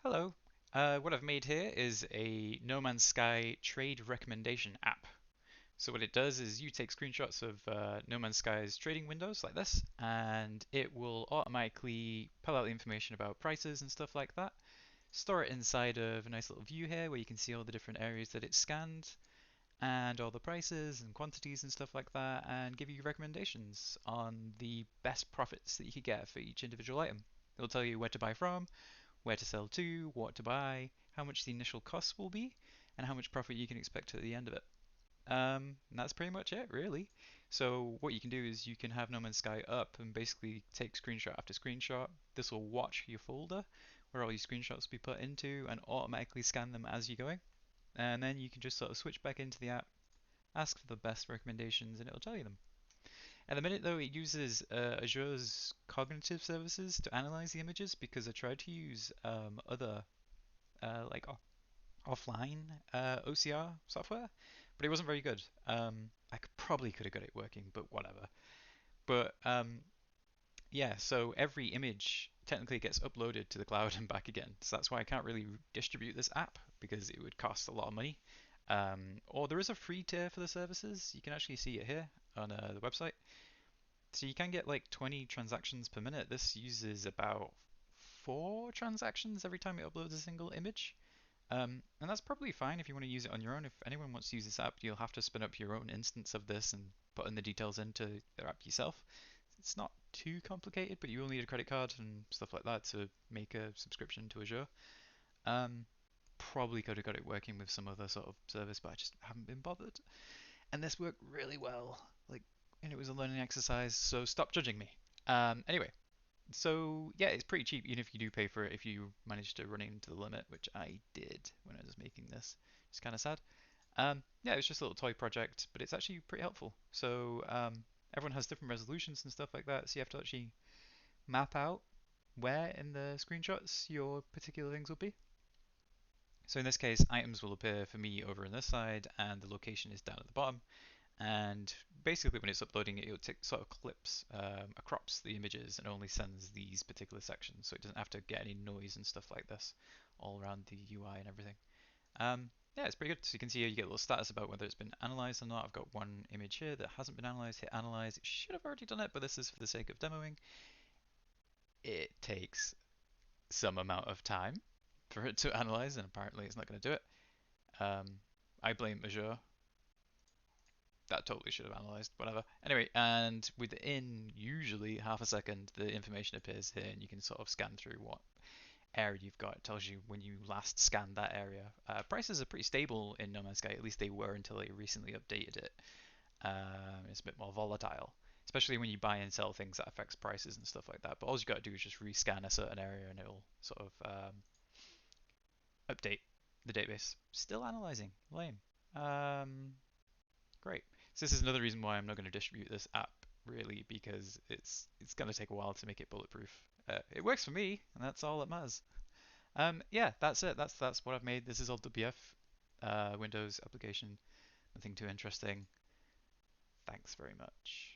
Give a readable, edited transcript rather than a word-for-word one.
Hello. What I've made here is a No Man's Sky trade recommendation app. So what it does is you take screenshots of No Man's Sky's trading windows like this, and it will automatically pull out the information about prices and stuff like that, store it inside of a nice little view here where you can see all the different areas that it's scanned, and all the prices and quantities and stuff like that, and give you recommendations on the best profits that you could get for each individual item. It'll tell you where to buy from, where to sell to, what to buy, how much the initial cost will be, and how much profit you can expect at the end of it. And that's pretty much it, really. So what you can do is you can have No Man's Sky up and basically take screenshot after screenshot. This will watch your folder where all your screenshots will be put into and automatically scan them as you're going. And then you can just sort of switch back into the app, ask for the best recommendations, and it'll tell you them. At the minute, though, it uses Azure's cognitive services to analyze the images because I tried to use other like offline OCR software, but it wasn't very good. I probably could have got it working, but whatever. But yeah, so every image technically gets uploaded to the cloud and back again. So that's why I can't really distribute this app because it would cost a lot of money. Or there is a free tier for the services. You can actually see it here on the website. So you can get like 20 transactions per minute. This uses about 4 transactions every time it uploads a single image. And that's probably fine if you want to use it on your own. If anyone wants to use this app, you'll have to spin up your own instance of this and put in the details into the app yourself. It's not too complicated, but you will need a credit card and stuff like that to make a subscription to Azure. Um, Probably could have got it working with some other sort of service, but I just haven't been bothered. And this worked really well. Like, and it was a learning exercise, so stop judging me. Anyway, so yeah, it's pretty cheap even if you do pay for it if you manage to run into the limit, which I did when I was making this. It's kind of sad. Yeah, it was just a little toy project, but it's actually pretty helpful. So everyone has different resolutions and stuff like that, so you have to actually map out where in the screenshots your particular things will be. So in this case, items will appear for me over on this side, and the location is down at the bottom. And basically, when it's uploading it, sort of clips, crops the images and only sends these particular sections, so it doesn't have to get any noise and stuff like this all around the UI and everything. Yeah, it's pretty good. So you can see here you get a little status about whether it's been analyzed or not. I've got one image here that hasn't been analyzed. Hit analyze. It should have already done it, but this is for the sake of demoing. It takes some amount of time for it to analyze, and apparently it's not going to do it. Um, I blame Azure. That totally should have analyzed, whatever. Anyway, and within usually half a second, the information appears here, and you can sort of scan through what area you've got. It tells you when you last scanned that area. Prices are pretty stable in No Man's Sky, at least they were until they recently updated it. It's a bit more volatile, especially when you buy and sell things that affects prices and stuff like that. But all you got to do is just rescan a certain area, and it'll sort of update the database. Still analyzing, lame. Um, Great. So this is another reason why I'm not going to distribute this app really because it's going to take a while to make it bulletproof. It works for me, and that's all that matters. Yeah, that's it. That's what I've made. This is all WF Windows application. Nothing too interesting. Thanks very much.